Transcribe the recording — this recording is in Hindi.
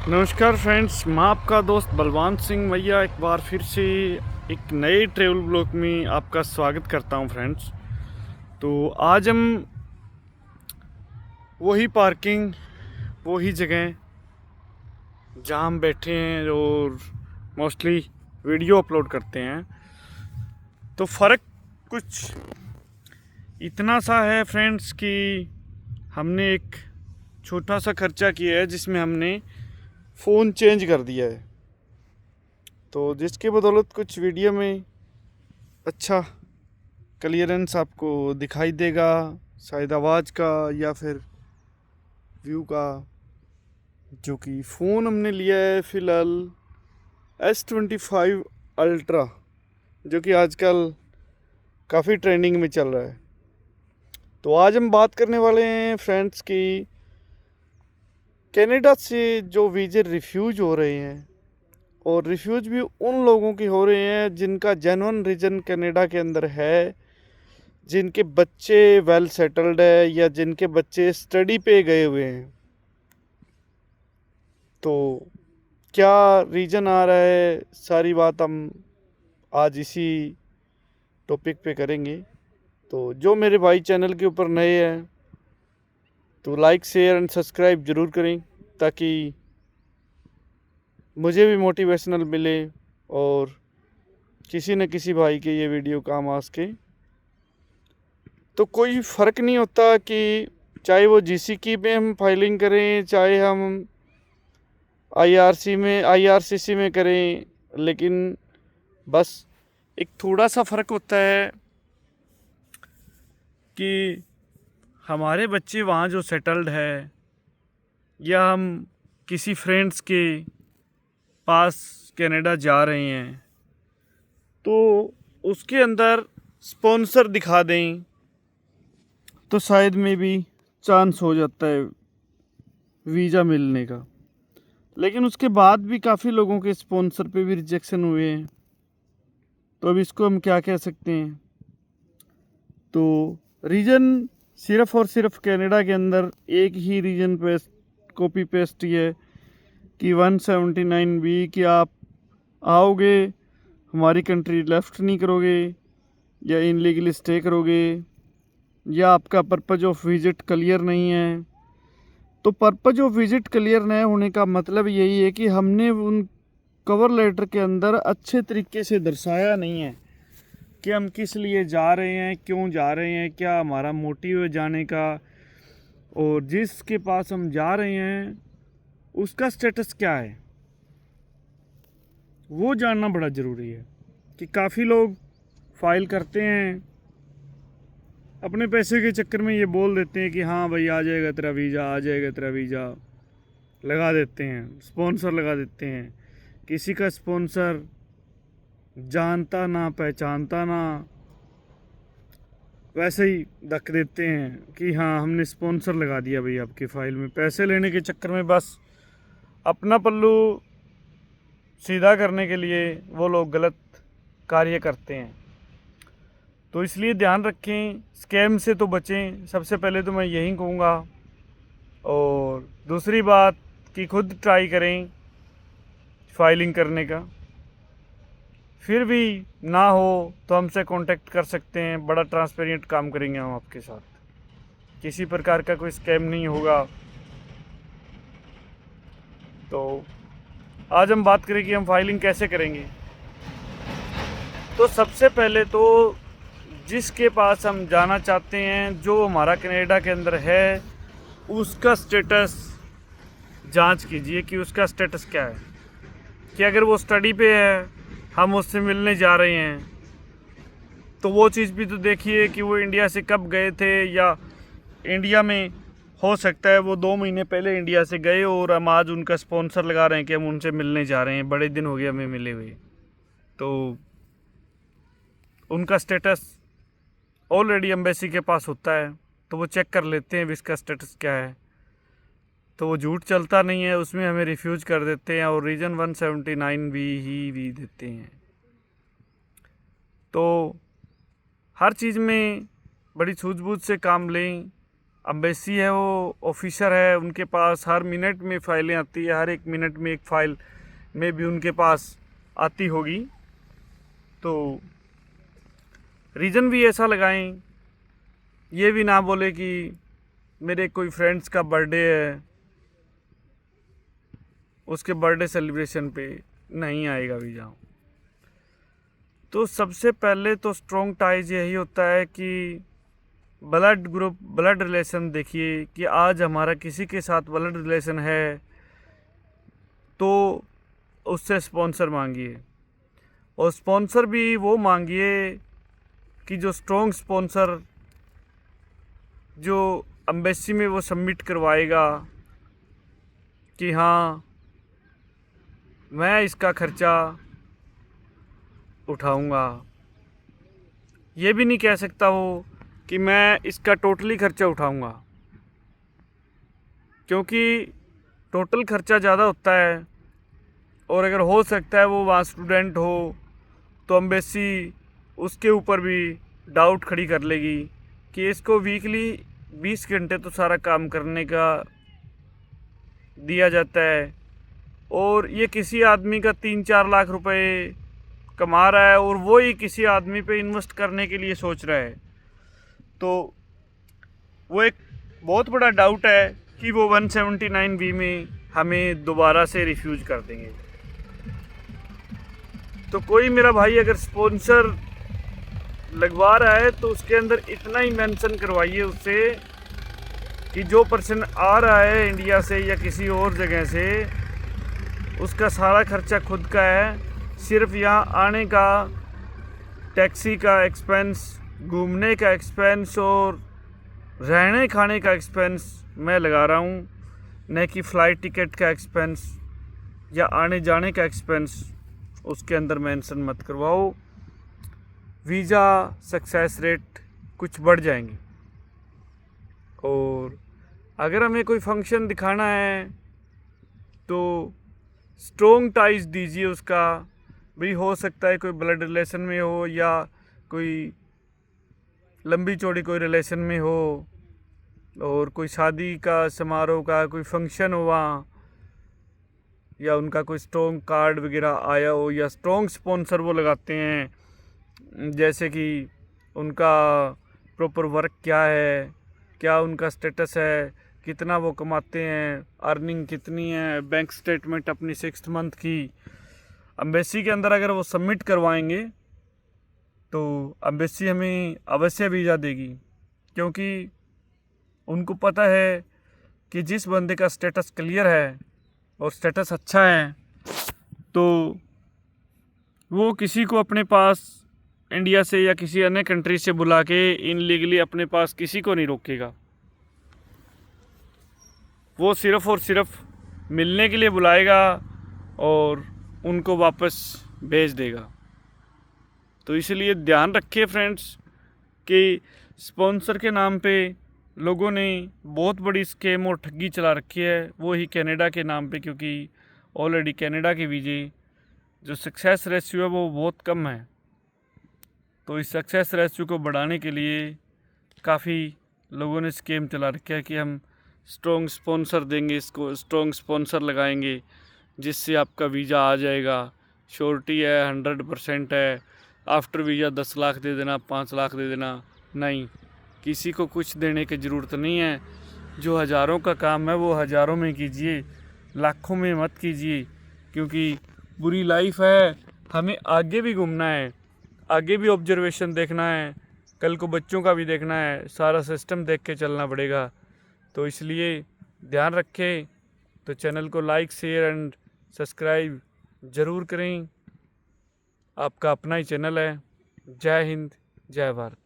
नमस्कार फ्रेंड्स, मैं आपका दोस्त बलवंत सिंह भैया एक बार फिर से एक नए ट्रेवल ब्लॉग में आपका स्वागत करता हूं फ्रेंड्स। तो आज हम वही पार्किंग, वही जगह जहां हम बैठे हैं और मोस्टली वीडियो अपलोड करते हैं। तो फ़र्क कुछ इतना सा है फ्रेंड्स कि हमने एक छोटा सा खर्चा किया है जिसमें हमने फ़ोन चेंज कर दिया है। तो जिसके बदौलत कुछ वीडियो में अच्छा क्लियरेंस आपको दिखाई देगा, शायद आवाज़ का या फिर व्यू का। जो कि फ़ोन हमने लिया है फ़िलहाल S25 अल्ट्रा, जो कि आजकल काफ़ी ट्रेंडिंग में चल रहा है। तो आज हम बात करने वाले हैं फ्रेंड्स कि कनाडा से जो वीज़े रिफ्यूज हो रहे हैं, और रिफ्यूज भी उन लोगों की हो रहे हैं जिनका जेन्युइन रीज़न कनाडा के अंदर है, जिनके बच्चे वेल सेटल्ड है या जिनके बच्चे स्टडी पे गए हुए हैं। तो क्या रीज़न आ रहा है, सारी बात हम आज इसी टॉपिक पे करेंगे। तो जो मेरे भाई चैनल के ऊपर नए हैं तो लाइक शेयर एंड सब्सक्राइब ज़रूर करें, ताकि मुझे भी मोटिवेशनल मिले और किसी न किसी भाई के ये वीडियो काम आ सके। तो कोई फ़र्क नहीं होता कि चाहे वो जीसीकी में हम फाइलिंग करें, चाहे हम आईआरसीसी में करें, लेकिन बस एक थोड़ा सा फ़र्क होता है कि हमारे बच्चे वहाँ जो सेटल्ड है या हम किसी फ्रेंड्स के पास कनाडा जा रहे हैं तो उसके अंदर स्पॉन्सर दिखा दें तो शायद में भी चांस हो जाता है वीज़ा मिलने का। लेकिन उसके बाद भी काफ़ी लोगों के स्पॉन्सर पे भी रिजेक्शन हुए हैं। तो अब इसको हम क्या कह सकते हैं? तो रीजन सिर्फ और सिर्फ कनाडा के अंदर एक ही रीजन पे कॉपी पेस्ट ही है कि 179B कि आप आओगे, हमारी कंट्री लेफ़्ट नहीं करोगे या इनलीगली स्टे करोगे, या आपका पर्पज़ ऑफ विज़िट क्लियर नहीं है। तो पर्पज़ ऑफ विज़िट क्लियर नहीं होने का मतलब यही है कि हमने उन कवर लेटर के अंदर अच्छे तरीके से दर्शाया नहीं है कि हम किस लिए जा रहे हैं, क्यों जा रहे हैं, क्या हमारा मोटिव है जाने का, और जिसके पास हम जा रहे हैं उसका स्टेटस क्या है, वो जानना बड़ा ज़रूरी है। कि काफ़ी लोग फाइल करते हैं, अपने पैसे के चक्कर में ये बोल देते हैं कि हाँ भाई आ जाएगा तेरा वीज़ा, आ जाएगा तेरा वीज़ा, लगा देते हैं, स्पॉन्सर लगा देते हैं। किसी का स्पॉन्सर जानता ना पहचानता ना, वैसे ही धक देते हैं कि हाँ हमने स्पॉन्सर लगा दिया भाई आपकी फ़ाइल में। पैसे लेने के चक्कर में बस अपना पल्लू सीधा करने के लिए वो लोग गलत कार्य करते हैं। तो इसलिए ध्यान रखें, स्कैम से तो बचें, सबसे पहले तो मैं यही कहूँगा। और दूसरी बात कि खुद ट्राई करें फाइलिंग करने का, फिर भी ना हो तो हमसे कांटेक्ट कर सकते हैं। बड़ा ट्रांसपेरेंट काम करेंगे हम आपके साथ, किसी प्रकार का कोई स्कैम नहीं होगा। तो आज हम बात करें कि हम फाइलिंग कैसे करेंगे। तो सबसे पहले तो जिसके पास हम जाना चाहते हैं, जो हमारा कनाडा के अंदर है, उसका स्टेटस जांच कीजिए कि उसका स्टेटस क्या है। कि अगर वो स्टडी पे है, हम उससे मिलने जा रहे हैं, तो वो चीज़ भी तो देखिए कि वो इंडिया से कब गए थे, या इंडिया में हो सकता है वो 2 महीने पहले इंडिया से गए और हम आज उनका स्पॉन्सर लगा रहे हैं कि हम उनसे मिलने जा रहे हैं, बड़े दिन हो गए हमें मिले हुए। तो उनका स्टेटस ऑलरेडी एम्बेसी के पास होता है, तो वो चेक कर लेते हैं इसका स्टेटस क्या है। तो वो झूठ चलता नहीं है, उसमें हमें रिफ्यूज़ कर देते हैं और रीजन 179B ही देते हैं। तो हर चीज़ में बड़ी सूझबूझ से काम लें। एम्बेसी है वो ऑफिसर है, उनके पास हर मिनट में फ़ाइलें आती है, हर एक मिनट में एक फ़ाइल में भी उनके पास आती होगी। तो रीज़न भी ऐसा लगाएं, ये भी ना बोले कि मेरे कोई फ्रेंड्स का बर्थडे है, उसके बर्थडे सेलिब्रेशन पे नहीं आएगा वीज़ा। तो सबसे पहले तो स्ट्रॉन्ग टाइज यही होता है कि ब्लड ग्रुप, ब्लड रिलेशन देखिए कि आज हमारा किसी के साथ ब्लड रिलेशन है तो उससे स्पॉन्सर मांगिए, और स्पॉन्सर भी वो मांगिए कि जो स्ट्रॉन्ग स्पॉन्सर जो एम्बेसी में वो सबमिट करवाएगा कि हाँ मैं इसका खर्चा उठाऊंगा। ये भी नहीं कह सकता वो कि मैं इसका टोटली खर्चा उठाऊंगा, क्योंकि टोटल खर्चा ज़्यादा होता है, और अगर हो सकता है वो वहाँ स्टूडेंट हो तो एम्बेसी उसके ऊपर भी डाउट खड़ी कर लेगी कि इसको वीकली 20 घंटे तो सारा काम करने का दिया जाता है, और ये किसी आदमी का 3-4 लाख रुपए कमा रहा है और वो ही किसी आदमी पे इन्वेस्ट करने के लिए सोच रहा है। तो वो एक बहुत बड़ा डाउट है कि वो 179B में हमें दोबारा से रिफ्यूज़ कर देंगे। तो कोई मेरा भाई अगर स्पॉन्सर लगवा रहा है तो उसके अंदर इतना ही मेंशन करवाइए उससे कि जो पर्सन आ रहा है इंडिया से या किसी और जगह से, उसका सारा खर्चा खुद का है, सिर्फ यहाँ आने का, टैक्सी का एक्सपेंस, घूमने का एक्सपेंस और रहने खाने का एक्सपेंस मैं लगा रहा हूँ, न कि फ़्लाइट टिकट का एक्सपेंस या आने जाने का एक्सपेंस उसके अंदर मेंशन मत करवाओ। वीज़ा सक्सेस रेट कुछ बढ़ जाएंगे। और अगर हमें कोई फंक्शन दिखाना है तो स्ट्रॉन्ग टाइज दीजिए उसका भी, हो सकता है कोई ब्लड रिलेशन में हो या कोई लंबी चौड़ी कोई रिलेशन में हो, और कोई शादी का समारोह का कोई फंक्शन हो वहाँ, या उनका कोई स्ट्रॉन्ग कार्ड वगैरह आया हो, या स्ट्रॉन्ग स्पॉन्सर वो लगाते हैं, जैसे कि उनका प्रॉपर वर्क क्या है, क्या उनका स्टेटस है, कितना वो कमाते हैं, अर्निंग कितनी है, बैंक स्टेटमेंट अपनी 6 मंथ की एम्बेसी के अंदर अगर वो सबमिट करवाएंगे तो एम्बेसी हमें अवश्य वीज़ा देगी, क्योंकि उनको पता है कि जिस बंदे का स्टेटस क्लियर है और स्टेटस अच्छा है तो वो किसी को अपने पास इंडिया से या किसी अन्य कंट्री से बुला के इनलीगली अपने पास किसी को नहीं रोकेगा। वो सिर्फ़ और सिर्फ मिलने के लिए बुलाएगा और उनको वापस भेज देगा। तो इसलिए ध्यान रखिए फ्रेंड्स कि स्पॉन्सर के नाम पे लोगों ने बहुत बड़ी स्कीम और ठगी चला रखी है, वो ही कनाडा के नाम पे, क्योंकि ऑलरेडी कनाडा के वीज़े जो सक्सेस रेशियो है वो बहुत कम है। तो इस सक्सेस रेशियो को बढ़ाने के लिए काफ़ी लोगों ने स्कीम चला रखा है कि हम स्ट्रॉन्ग स्पॉन्सर देंगे, इसको स्ट्रॉन्ग स्पॉन्सर लगाएंगे जिससे आपका वीज़ा आ जाएगा, श्योरिटी है, 100% है, आफ्टर वीज़ा 10 लाख दे देना, 5 लाख दे देना। नहीं, किसी को कुछ देने की ज़रूरत नहीं है। जो हज़ारों का काम है वो हज़ारों में कीजिए, लाखों में मत कीजिए, क्योंकि बुरी लाइफ है, हमें आगे भी घूमना है, आगे भी ऑब्जर्वेशन देखना है, कल को बच्चों का भी देखना है, सारा सिस्टम देख के चलना पड़ेगा। तो इसलिए ध्यान रखें। तो चैनल को लाइक, शेयर एंड सब्सक्राइब ज़रूर करें। आपका अपना ही चैनल है। जय हिंद, जय भारत।